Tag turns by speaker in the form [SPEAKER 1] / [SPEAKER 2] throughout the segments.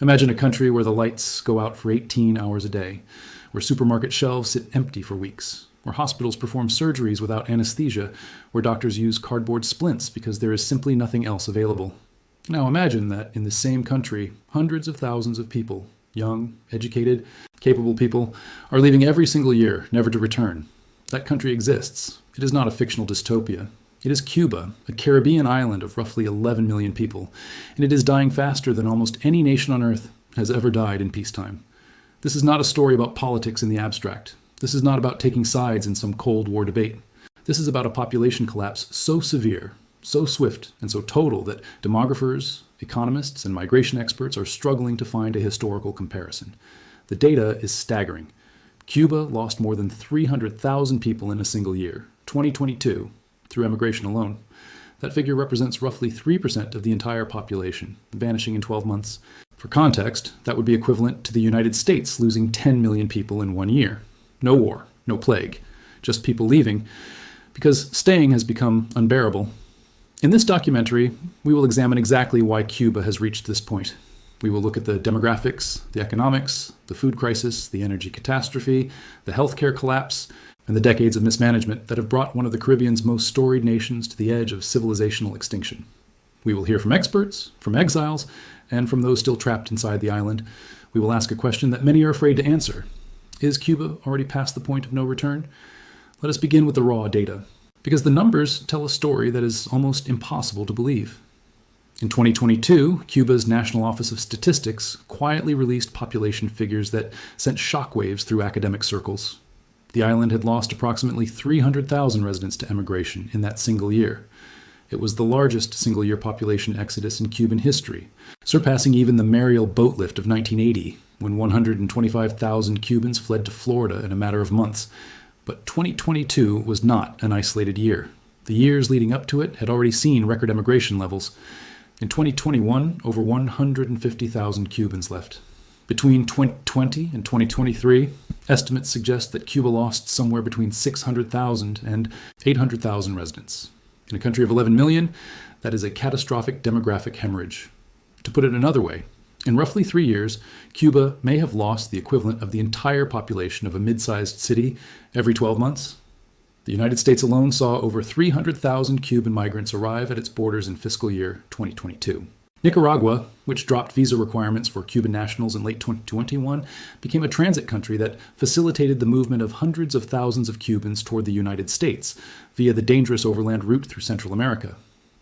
[SPEAKER 1] Imagine a country where the lights go out for 18 hours a day, where supermarket shelves sit empty for weeks, where hospitals perform surgeries without anesthesia, where doctors use cardboard splints because there is simply nothing else available. Now imagine that in the same country, hundreds of thousands of people, young, educated, capable people, are leaving every single year, never to return. That country exists. It is not a fictional dystopia. It is Cuba, a Caribbean island of roughly 11 million people, and it is dying faster than almost any nation on earth has ever died in peacetime. This is not a story about politics in the abstract. This is not about taking sides in some Cold War debate. This is about a population collapse so severe, so swift, and so total that demographers, economists, and migration experts are struggling to find a historical comparison. The data is staggering. Cuba lost more than 300,000 people in a single year, 2022, through emigration alone. That figure represents roughly 3% of the entire population, vanishing in 12 months. For context, that would be equivalent to the United States losing 10 million people in 1 year. No war, no plague, just people leaving, because staying has become unbearable. In this documentary, we will examine exactly why Cuba has reached this point. We will look at the demographics, the economics, the food crisis, the energy catastrophe, the healthcare collapse, and the decades of mismanagement that have brought one of the Caribbean's most storied nations to the edge of civilizational extinction. We will hear from experts, from exiles, and from those still trapped inside the island. We will ask a question that many are afraid to answer. Is Cuba already past the point of no return? Let us begin with the raw data, because the numbers tell a story that is almost impossible to believe. In 2022, Cuba's National Office of Statistics quietly released population figures that sent shockwaves through academic circles. The island had lost approximately 300,000 residents to emigration in that single year. It was the largest single-year population exodus in Cuban history, surpassing even the Mariel boat lift of 1980, when 125,000 Cubans fled to Florida in a matter of months. But 2022 was not an isolated year. The years leading up to it had already seen record emigration levels. In 2021, over 150,000 Cubans left. Between 2020 and 2023, estimates suggest that Cuba lost somewhere between 600,000 and 800,000 residents. In a country of 11 million, that is a catastrophic demographic hemorrhage. To put it another way, in roughly 3 years, Cuba may have lost the equivalent of the entire population of a mid-sized city every 12 months. The United States alone saw over 300,000 Cuban migrants arrive at its borders in fiscal year 2022. Nicaragua, which dropped visa requirements for Cuban nationals in late 2021, became a transit country that facilitated the movement of hundreds of thousands of Cubans toward the United States via the dangerous overland route through Central America.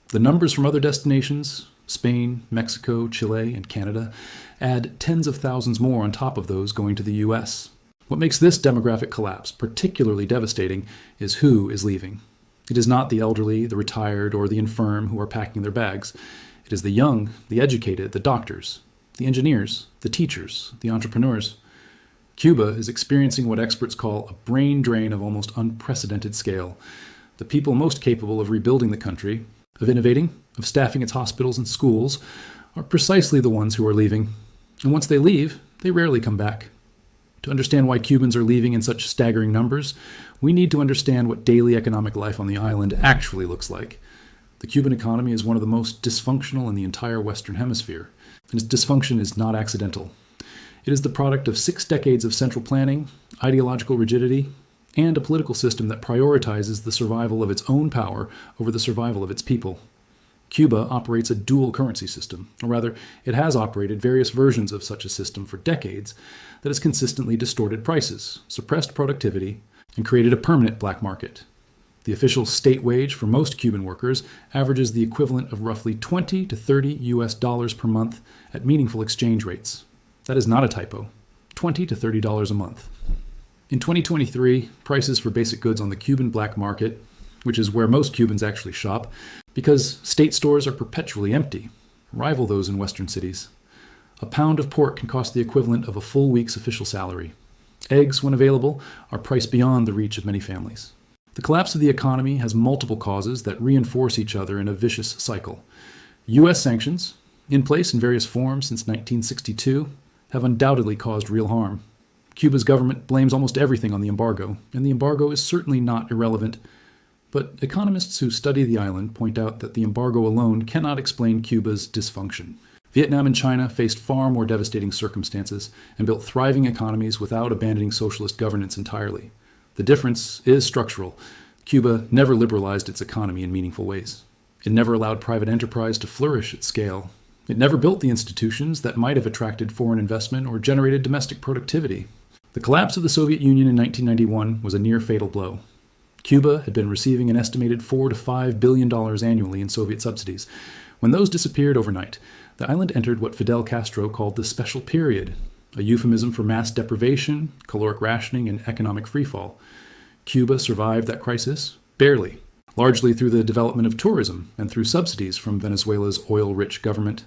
[SPEAKER 1] The numbers from other destinations, Spain, Mexico, Chile, and Canada, add tens of thousands more on top of those going to the U.S. What makes this demographic collapse particularly devastating is who is leaving. It is not the elderly, the retired, or the infirm who are packing their bags. It is the young, the educated, the doctors, the engineers, the teachers, the entrepreneurs. Cuba is experiencing what experts call a brain drain of almost unprecedented scale. The people most capable of rebuilding the country, of innovating, of staffing its hospitals and schools, are precisely the ones who are leaving. And once they leave, they rarely come back. To understand why Cubans are leaving in such staggering numbers, we need to understand what daily economic life on the island actually looks like. The Cuban economy is one of the most dysfunctional in the entire Western Hemisphere, and its dysfunction is not accidental. It is the product of 6 decades of central planning, ideological rigidity, and a political system that prioritizes the survival of its own power over the survival of its people. Cuba operates a dual currency system, or rather, it has operated various versions of such a system for decades that has consistently distorted prices, suppressed productivity, and created a permanent black market. The official state wage for most Cuban workers averages the equivalent of roughly 20 to 30 US dollars per month at meaningful exchange rates. That is not a typo. $20 to $30 a month. In 2023, prices for basic goods on the Cuban black market, which is where most Cubans actually shop, because state stores are perpetually empty, rival those in Western cities. A pound of pork can cost the equivalent of a full week's official salary. Eggs, when available, are priced beyond the reach of many families. The collapse of the economy has multiple causes that reinforce each other in a vicious cycle. U.S. sanctions, in place in various forms since 1962, have undoubtedly caused real harm. Cuba's government blames almost everything on the embargo, and the embargo is certainly not irrelevant. But economists who study the island point out that the embargo alone cannot explain Cuba's dysfunction. Vietnam and China faced far more devastating circumstances and built thriving economies without abandoning socialist governance entirely. The difference is structural. Cuba never liberalized its economy in meaningful ways. It never allowed private enterprise to flourish at scale. It never built the institutions that might have attracted foreign investment or generated domestic productivity. The collapse of the Soviet Union in 1991 was a near-fatal blow. Cuba had been receiving an estimated $4 to $5 billion annually in Soviet subsidies. When those disappeared overnight, the island entered what Fidel Castro called the Special Period, a euphemism for mass deprivation, caloric rationing, and economic freefall. Cuba survived that crisis barely, largely through the development of tourism and through subsidies from Venezuela's oil-rich government.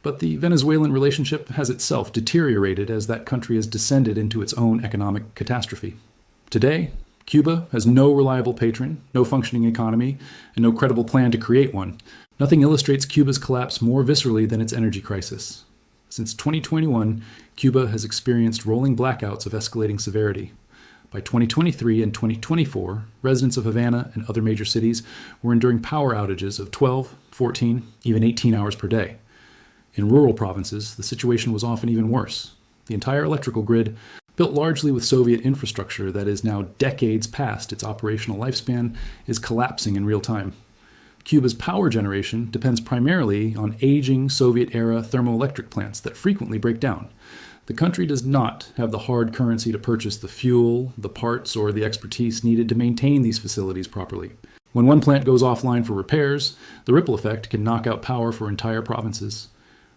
[SPEAKER 1] But the Venezuelan relationship has itself deteriorated as that country has descended into its own economic catastrophe. Today, Cuba has no reliable patron, no functioning economy, and no credible plan to create one. Nothing illustrates Cuba's collapse more viscerally than its energy crisis. Since 2021, Cuba has experienced rolling blackouts of escalating severity. By 2023 and 2024, residents of Havana and other major cities were enduring power outages of 12, 14, even 18 hours per day. In rural provinces, the situation was often even worse. The entire electrical grid, built largely with Soviet infrastructure that is now decades past its operational lifespan, is collapsing in real time. Cuba's power generation depends primarily on aging Soviet-era thermoelectric plants that frequently break down. The country does not have the hard currency to purchase the fuel, the parts, or the expertise needed to maintain these facilities properly. When one plant goes offline for repairs, the ripple effect can knock out power for entire provinces.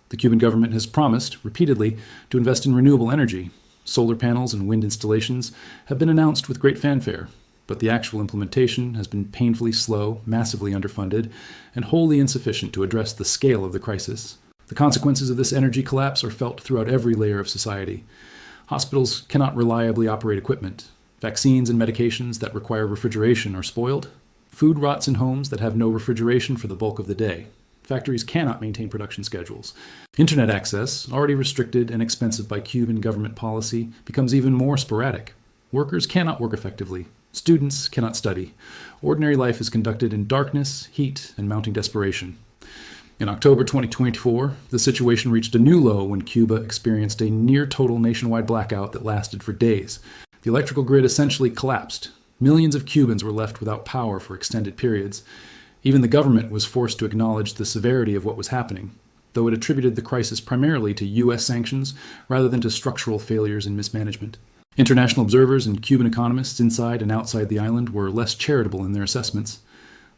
[SPEAKER 1] The Cuban government has promised, repeatedly, to invest in renewable energy. Solar panels and wind installations have been announced with great fanfare, but the actual implementation has been painfully slow, massively underfunded, and wholly insufficient to address the scale of the crisis. The consequences of this energy collapse are felt throughout every layer of society. Hospitals cannot reliably operate equipment. Vaccines and medications that require refrigeration are spoiled. Food rots in homes that have no refrigeration for the bulk of the day. Factories cannot maintain production schedules. Internet access, already restricted and expensive by Cuban government policy, becomes even more sporadic. Workers cannot work effectively. Students cannot study. Ordinary life is conducted in darkness, heat, and mounting desperation. In October 2024, the situation reached a new low when Cuba experienced a near-total nationwide blackout that lasted for days. The electrical grid essentially collapsed. Millions of Cubans were left without power for extended periods. Even the government was forced to acknowledge the severity of what was happening, though it attributed the crisis primarily to U.S. sanctions rather than to structural failures and mismanagement. International observers and Cuban economists inside and outside the island were less charitable in their assessments.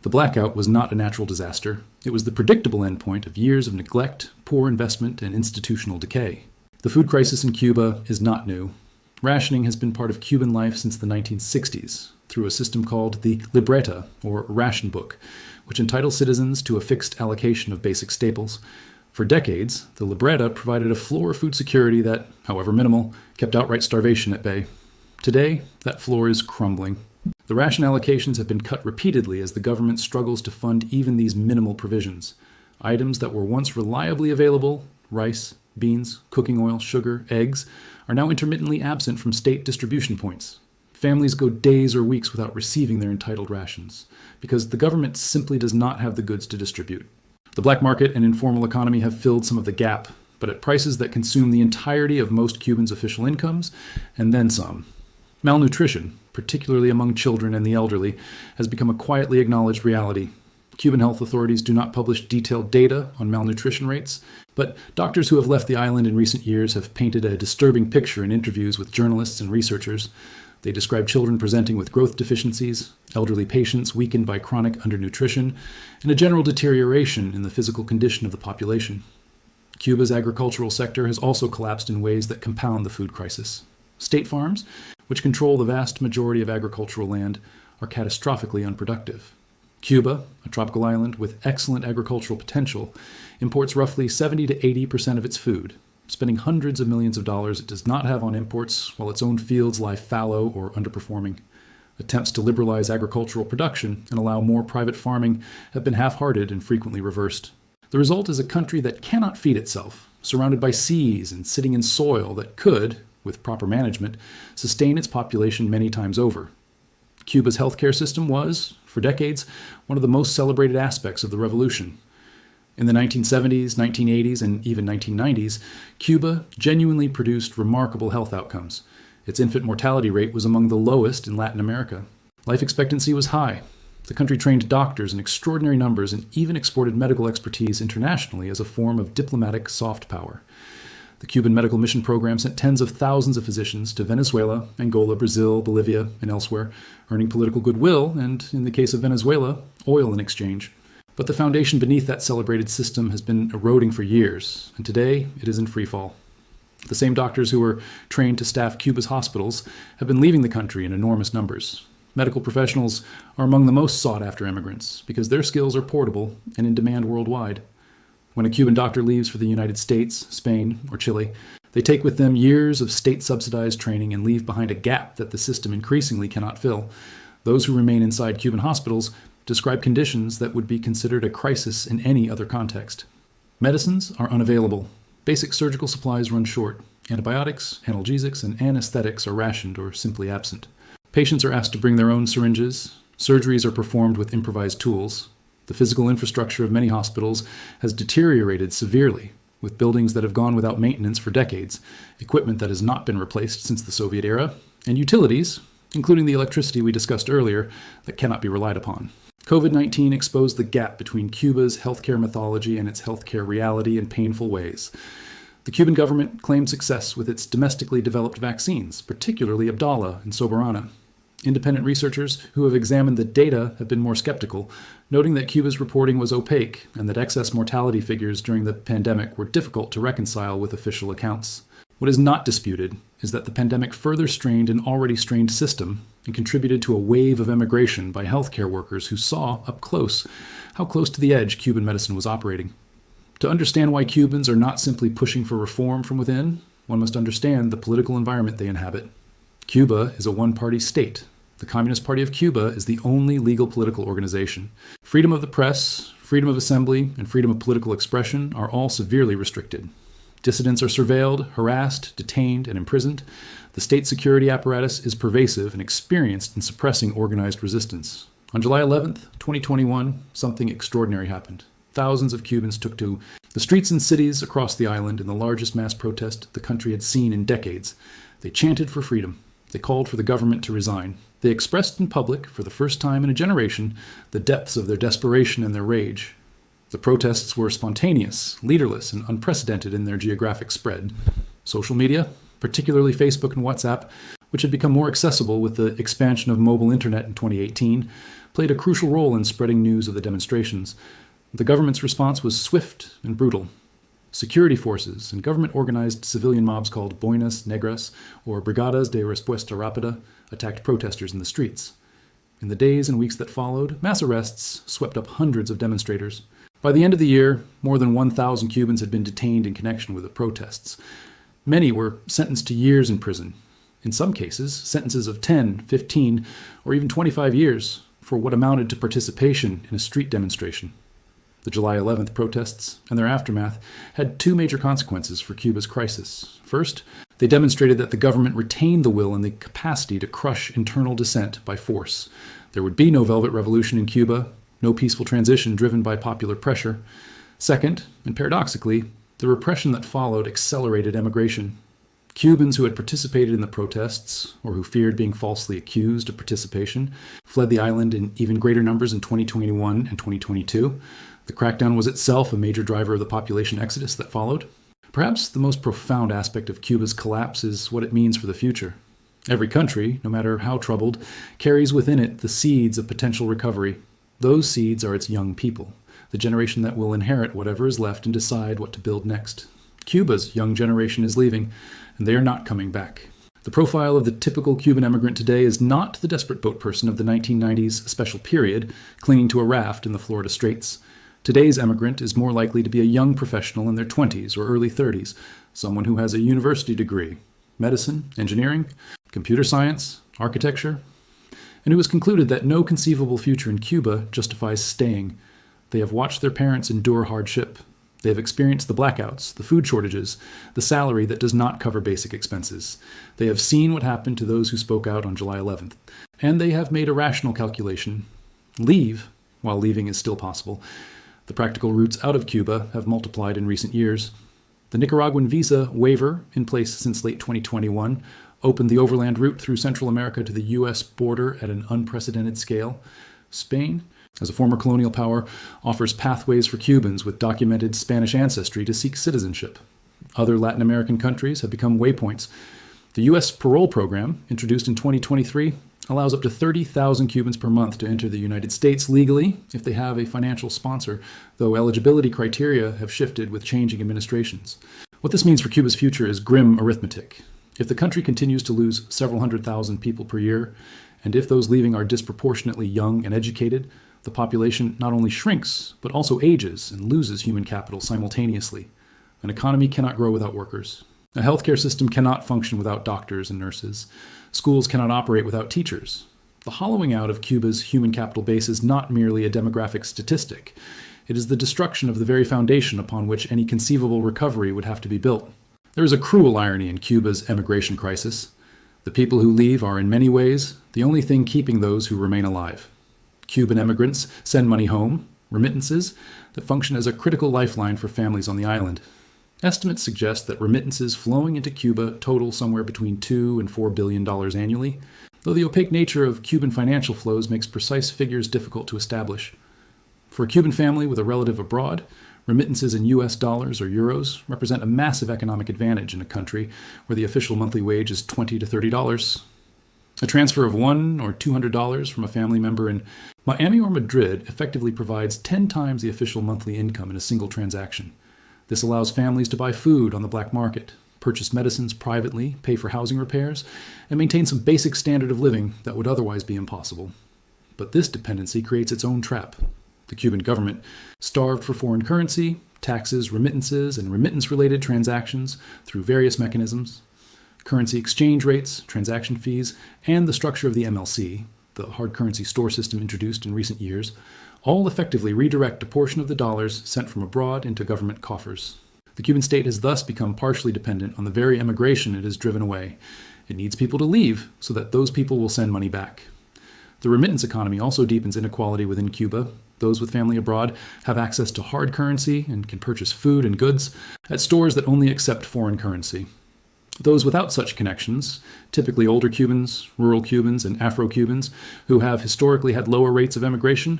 [SPEAKER 1] The blackout was not a natural disaster. It was the predictable endpoint of years of neglect, poor investment, and institutional decay. The food crisis in Cuba is not new. Rationing has been part of Cuban life since the 1960s, through a system called the libreta, or ration book, which entitles citizens to a fixed allocation of basic staples. For decades, the libreta provided a floor of food security that, however minimal, kept outright starvation at bay. Today, that floor is crumbling. The ration allocations have been cut repeatedly as the government struggles to fund even these minimal provisions. Items that were once reliably available, rice, beans, cooking oil, sugar, eggs, are now intermittently absent from state distribution points. Families go days or weeks without receiving their entitled rations, because the government simply does not have the goods to distribute. The black market and informal economy have filled some of the gap, but at prices that consume the entirety of most Cubans' official incomes, and then some. Malnutrition, particularly among children and the elderly, has become a quietly acknowledged reality. Cuban health authorities do not publish detailed data on malnutrition rates, but doctors who have left the island in recent years have painted a disturbing picture in interviews with journalists and researchers. They describe children presenting with growth deficiencies, elderly patients weakened by chronic undernutrition, and a general deterioration in the physical condition of the population. Cuba's agricultural sector has also collapsed in ways that compound the food crisis. State farms, which control the vast majority of agricultural land, are catastrophically unproductive. Cuba, a tropical island with excellent agricultural potential, imports roughly 70 to 80% of its food, spending hundreds of millions of dollars it does not have on imports, while its own fields lie fallow or underperforming. Attempts to liberalize agricultural production and allow more private farming have been half-hearted and frequently reversed. The result is a country that cannot feed itself, surrounded by seas and sitting in soil that could, with proper management, sustain its population many times over. Cuba's healthcare system was, for decades, one of the most celebrated aspects of the revolution. In the 1970s, 1980s, and even 1990s, Cuba genuinely produced remarkable health outcomes. Its infant mortality rate was among the lowest in Latin America. Life expectancy was high. The country trained doctors in extraordinary numbers and even exported medical expertise internationally as a form of diplomatic soft power. The Cuban Medical Mission Program sent tens of thousands of physicians to Venezuela, Angola, Brazil, Bolivia, and elsewhere, earning political goodwill and, in the case of Venezuela, oil in exchange. But the foundation beneath that celebrated system has been eroding for years, and today it is in freefall. The same doctors who were trained to staff Cuba's hospitals have been leaving the country in enormous numbers. Medical professionals are among the most sought-after immigrants because their skills are portable and in demand worldwide. When a Cuban doctor leaves for the United States, Spain, or Chile, they take with them years of state-subsidized training and leave behind a gap that the system increasingly cannot fill. Those who remain inside Cuban hospitals describe conditions that would be considered a crisis in any other context. Medicines are unavailable. Basic surgical supplies run short. Antibiotics, analgesics, and anesthetics are rationed or simply absent. Patients are asked to bring their own syringes. Surgeries are performed with improvised tools. The physical infrastructure of many hospitals has deteriorated severely, with buildings that have gone without maintenance for decades, equipment that has not been replaced since the Soviet era, and utilities, including the electricity we discussed earlier, that cannot be relied upon. COVID-19 exposed the gap between Cuba's healthcare mythology and its healthcare reality in painful ways. The Cuban government claimed success with its domestically developed vaccines, particularly Abdala and Soberana. Independent researchers who have examined the data have been more skeptical, noting that Cuba's reporting was opaque and that excess mortality figures during the pandemic were difficult to reconcile with official accounts. What is not disputed is that the pandemic further strained an already strained system and contributed to a wave of emigration by healthcare workers who saw up close how close to the edge Cuban medicine was operating. To understand why Cubans are not simply pushing for reform from within, one must understand the political environment they inhabit. Cuba is a one-party state. The Communist Party of Cuba is the only legal political organization. Freedom of the press, freedom of assembly, and freedom of political expression are all severely restricted. Dissidents are surveilled, harassed, detained, and imprisoned. The state security apparatus is pervasive and experienced in suppressing organized resistance. On July 11th, 2021, something extraordinary happened. Thousands of Cubans took to the streets and cities across the island in the largest mass protest the country had seen in decades. They chanted for freedom. They called for the government to resign. They expressed in public, for the first time in a generation, the depths of their desperation and their rage. The protests were spontaneous, leaderless, and unprecedented in their geographic spread. Social media, particularly Facebook and WhatsApp, which had become more accessible with the expansion of mobile internet in 2018, played a crucial role in spreading news of the demonstrations. The government's response was swift and brutal. Security forces and government-organized civilian mobs called Boinas Negras, or Brigadas de Respuesta Rápida, attacked protesters in the streets. In the days and weeks that followed, mass arrests swept up hundreds of demonstrators. By the end of the year, more than 1,000 Cubans had been detained in connection with the protests. Many were sentenced to years in prison. In some cases, sentences of 10, 15, or even 25 years for what amounted to participation in a street demonstration. The July 11th protests and their aftermath had two major consequences for Cuba's crisis. First, they demonstrated that the government retained the will and the capacity to crush internal dissent by force. There would be no velvet revolution in Cuba, no peaceful transition driven by popular pressure. Second, and paradoxically, the repression that followed accelerated emigration. Cubans who had participated in the protests, or who feared being falsely accused of participation, fled the island in even greater numbers in 2021 and 2022. The crackdown was itself a major driver of the population exodus that followed. Perhaps the most profound aspect of Cuba's collapse is what it means for the future. Every country, no matter how troubled, carries within it the seeds of potential recovery. Those seeds are its young people, the generation that will inherit whatever is left and decide what to build next. Cuba's young generation is leaving, and they are not coming back. The profile of the typical Cuban immigrant today is not the desperate boat person of the 1990s special period, clinging to a raft in the Florida Straits. Today's immigrant is more likely to be a young professional in their 20s or early 30s, someone who has a university degree, medicine, engineering, computer science, architecture, and who has concluded that no conceivable future in Cuba justifies staying. They have watched their parents endure hardship. They have experienced the blackouts, the food shortages, the salary that does not cover basic expenses. They have seen what happened to those who spoke out on July 11th, and they have made a rational calculation. Leave, while leaving is still possible. The The practical routes out of Cuba have multiplied in recent years. The Nicaraguan visa waiver, in place since late 2021, opened the overland route through Central America to the U.S. border at an unprecedented scale. Spain, as a former colonial power, offers pathways for Cubans with documented Spanish ancestry to seek citizenship. Other Latin American countries have become waypoints. The U.S. parole program, introduced in 2023, allows up to 30,000 Cubans per month to enter the United States legally if they have a financial sponsor, though eligibility criteria have shifted with changing administrations. What this means for Cuba's future is grim arithmetic. If the country continues to lose several 100,000 people per year, and if those leaving are disproportionately young and educated, the population not only shrinks, but also ages and loses human capital simultaneously. An economy cannot grow without workers. A healthcare system cannot function without doctors and nurses. Schools cannot operate without teachers. The hollowing out of Cuba's human capital base is not merely a demographic statistic. It is the destruction of the very foundation upon which any conceivable recovery would have to be built. There is a cruel irony in Cuba's emigration crisis. The people who leave are in many ways the only thing keeping those who remain alive. Cuban immigrants send money home, remittances, that function as a critical lifeline for families on the island. Estimates suggest that remittances flowing into Cuba total somewhere between $2 and $4 billion annually, though the opaque nature of Cuban financial flows makes precise figures difficult to establish. For a Cuban family with a relative abroad, remittances in US dollars or euros represent a massive economic advantage in a country where the official monthly wage is $20 to $30. A transfer of $1 or $200 from a family member in Miami or Madrid effectively provides 10 times the official monthly income in a single transaction. This allows families to buy food on the black market, purchase medicines privately, pay for housing repairs, and maintain some basic standard of living that would otherwise be impossible. But this dependency creates its own trap. The Cuban government, starved for foreign currency, taxes, remittances, and remittance-related transactions through various mechanisms, currency exchange rates, transaction fees, and the structure of the MLC, the hard currency store system introduced in recent years, all effectively redirect a portion of the dollars sent from abroad into government coffers. The Cuban state has thus become partially dependent on the very emigration it has driven away. It needs people to leave so that those people will send money back. The remittance economy also deepens inequality within Cuba. Those with family abroad have access to hard currency and can purchase food and goods at stores that only accept foreign currency. Those without such connections, typically older Cubans, rural Cubans, and Afro-Cubans, who have historically had lower rates of emigration,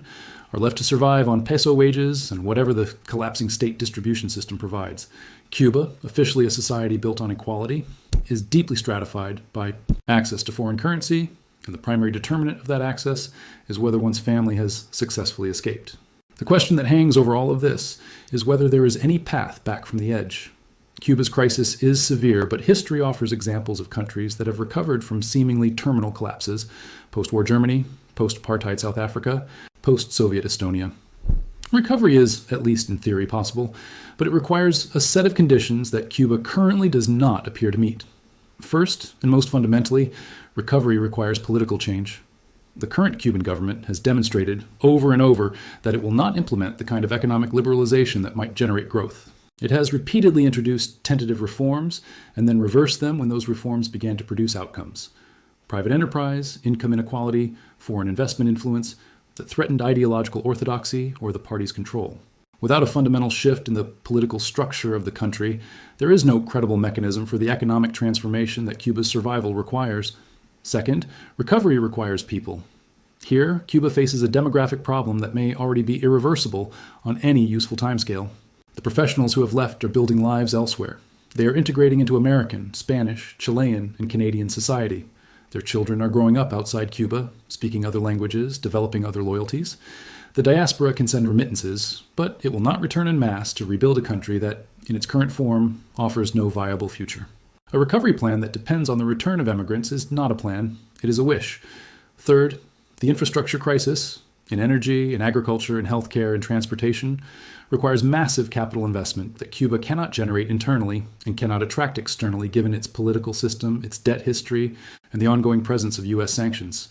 [SPEAKER 1] are left to survive on peso wages and whatever the collapsing state distribution system provides. Cuba, officially a society built on equality, is deeply stratified by access to foreign currency, and the primary determinant of that access is whether one's family has successfully escaped. The question that hangs over all of this is whether there is any path back from the edge. Cuba's crisis is severe, but history offers examples of countries that have recovered from seemingly terminal collapses: post-war Germany, post-apartheid South Africa, post-Soviet Estonia. Recovery is, at least in theory, possible, but it requires a set of conditions that Cuba currently does not appear to meet. First, and most fundamentally, recovery requires political change. The current Cuban government has demonstrated over and over that it will not implement the kind of economic liberalization that might generate growth. It has repeatedly introduced tentative reforms and then reversed them when those reforms began to produce outcomes: private enterprise, income inequality, foreign investment influence that threatened ideological orthodoxy or the party's control. Without a fundamental shift in the political structure of the country, there is no credible mechanism for the economic transformation that Cuba's survival requires. Second, recovery requires people. Here, Cuba faces a demographic problem that may already be irreversible on any useful timescale. The professionals who have left are building lives elsewhere. They are integrating into American, Spanish, Chilean, and Canadian society. Their children are growing up outside Cuba, speaking other languages, developing other loyalties. The diaspora can send remittances, but it will not return en masse to rebuild a country that, in its current form, offers no viable future. A recovery plan that depends on the return of immigrants is not a plan, it is a wish. Third, the infrastructure crisis, in energy, in agriculture, in healthcare, and transportation, requires massive capital investment that Cuba cannot generate internally and cannot attract externally given its political system, its debt history, and the ongoing presence of U.S. sanctions.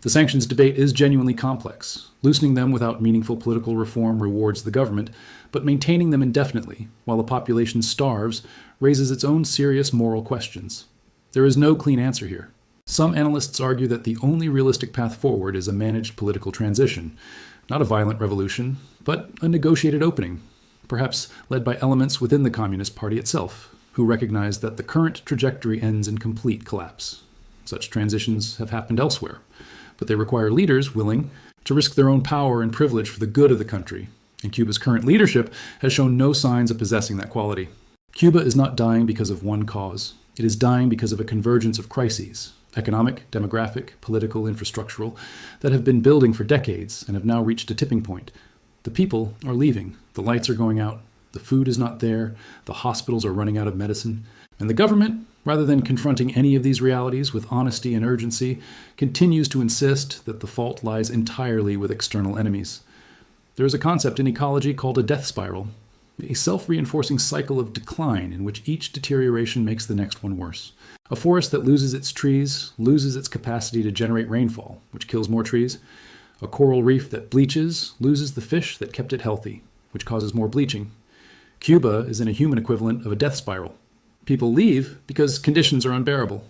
[SPEAKER 1] The sanctions debate is genuinely complex. Loosening them without meaningful political reform rewards the government, but maintaining them indefinitely while the population starves raises its own serious moral questions. There is no clean answer here. Some analysts argue that the only realistic path forward is a managed political transition. Not a violent revolution, but a negotiated opening, perhaps led by elements within the Communist Party itself, who recognize that the current trajectory ends in complete collapse. Such transitions have happened elsewhere, but they require leaders willing to risk their own power and privilege for the good of the country, and Cuba's current leadership has shown no signs of possessing that quality. Cuba is not dying because of one cause. It is dying because of a convergence of crises, economic, demographic, political, infrastructural, that have been building for decades and have now reached a tipping point. The people are leaving. The lights are going out. The food is not there. The hospitals are running out of medicine. And the government, rather than confronting any of these realities with honesty and urgency, continues to insist that the fault lies entirely with external enemies. There is a concept in ecology called a death spiral, a self-reinforcing cycle of decline in which each deterioration makes the next one worse. A forest that loses its trees loses its capacity to generate rainfall, which kills more trees. A coral reef that bleaches loses the fish that kept it healthy, which causes more bleaching. Cuba is in a human equivalent of a death spiral. People leave because conditions are unbearable.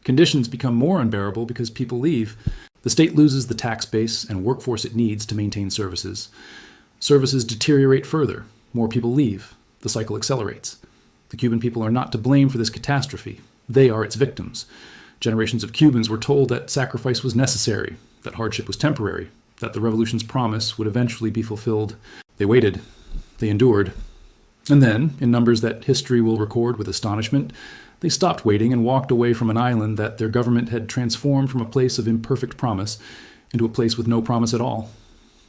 [SPEAKER 1] Conditions become more unbearable because people leave. The state loses the tax base and workforce it needs to maintain services. Services deteriorate further. More people leave. The cycle accelerates. The Cuban people are not to blame for this catastrophe. They are its victims. Generations of Cubans were told that sacrifice was necessary, that hardship was temporary, that the revolution's promise would eventually be fulfilled. They waited. They endured. And then, in numbers that history will record with astonishment, they stopped waiting and walked away from an island that their government had transformed from a place of imperfect promise into a place with no promise at all.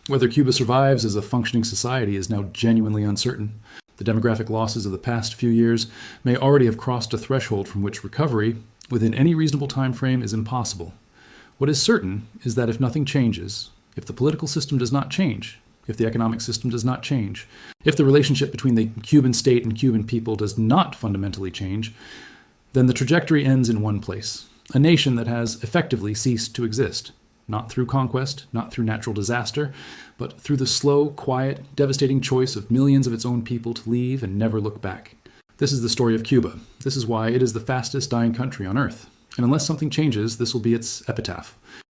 [SPEAKER 1] Whether Cuba survives as a functioning society is now genuinely uncertain. The demographic losses of the past few years may already have crossed a threshold from which recovery, within any reasonable time frame, is impossible. What is certain is that if nothing changes, if the political system does not change, if the economic system does not change, if the relationship between the Cuban state and Cuban people does not fundamentally change, then the trajectory ends in one place, a nation that has effectively ceased to exist. Not through conquest, not through natural disaster, but through the slow, quiet, devastating choice of millions of its own people to leave and never look back. This is the story of Cuba. This is why it is the fastest dying country on Earth. And unless something changes, this will be its epitaph.